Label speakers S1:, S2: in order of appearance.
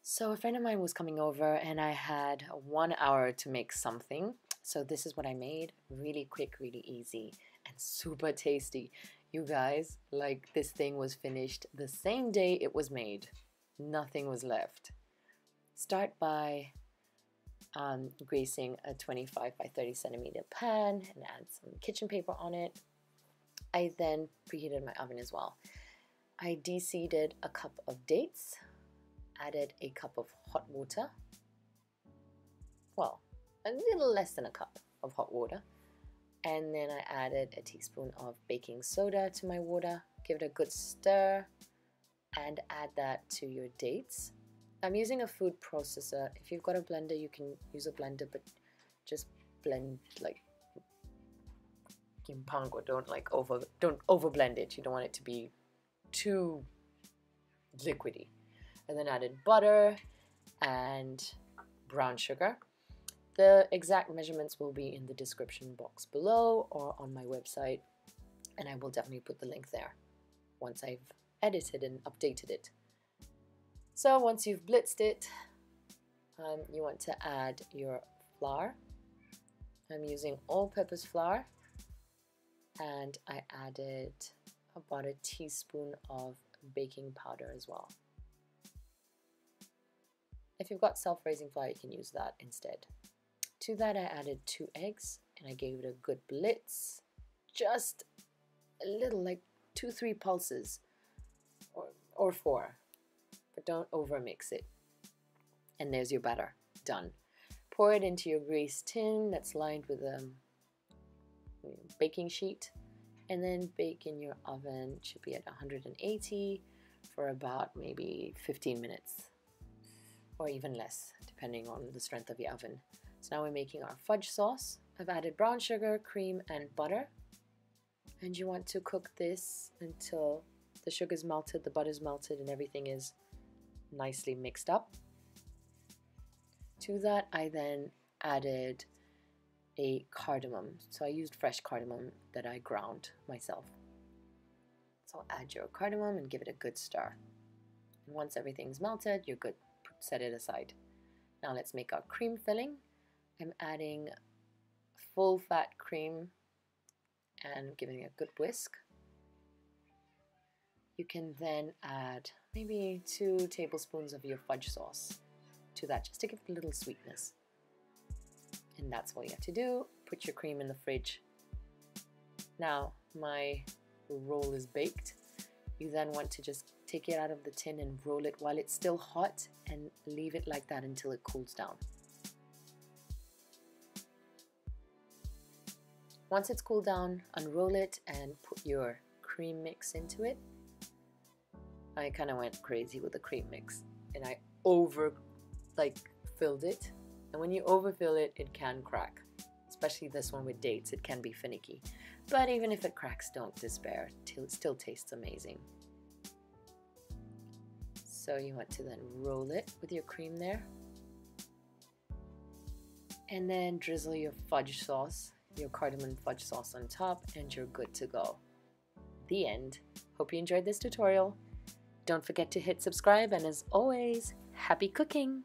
S1: So a friend of mine was coming over and I had 1 hour to make something. So this is what I made. Really quick, really easy, and super tasty. You guys, like, this thing was finished the same day it was made. Nothing was left. Start by greasing a 25 by 30 centimeter pan and add some kitchen paper on it. I then preheated my oven as well. I de-seeded a cup of dates, added a cup of hot water, well, a little less than a cup of hot water, and then I added a teaspoon of baking soda to my water. Give it a good stir and add that to your dates. I'm using a food processor. If you've got a blender, you can use a blender, but just blend like kimpango. Don't over blend it. You don't want it to be too liquidy. And then added butter and brown sugar. The exact measurements will be in the description box below or on my website, and I will definitely put the link there once I've edited and updated it. So once you've blitzed it, you want to add your flour. I'm using all-purpose flour, and I added about a teaspoon of baking powder as well. If you've got self-raising flour, you can use that instead. To that, I added 2 eggs and I gave it a good blitz. Just a little, like 2-3 pulses or 4, but don't over mix it. And there's your batter, done. Pour it into your greased tin that's lined with a baking sheet, and then bake in your oven. It should be at 180 for about maybe 15 minutes. Or even less, depending on the strength of your oven. So now we're making our fudge sauce. I've added brown sugar, cream, and butter. And you want to cook this until the sugar's melted, the butter's melted, and everything is nicely mixed up. To that, I then added a cardamom. So I used fresh cardamom that I ground myself. So add your cardamom and give it a good stir. And once everything's melted, you're good. Set it aside. Now let's make our cream filling. I'm adding full fat cream and giving it a good whisk. You can then add maybe 2 tablespoons of your fudge sauce to that, just to give it a little sweetness. And that's all you have to do. Put your cream in the fridge. Now my roll is baked. You then want to just take it out of the tin and roll it while it's still hot and leave it like that until it cools down. Once it's cooled down, unroll it and put your cream mix into it. I kind of went crazy with the cream mix and I filled it. And when you overfill it, it can crack. Especially this one with dates, it can be finicky. But even if it cracks, don't despair. It still tastes amazing. So you want to then roll it with your cream there. And then drizzle your fudge sauce, your cardamom fudge sauce on top, and you're good to go. The end. Hope you enjoyed this tutorial. Don't forget to hit subscribe, and as always, happy cooking!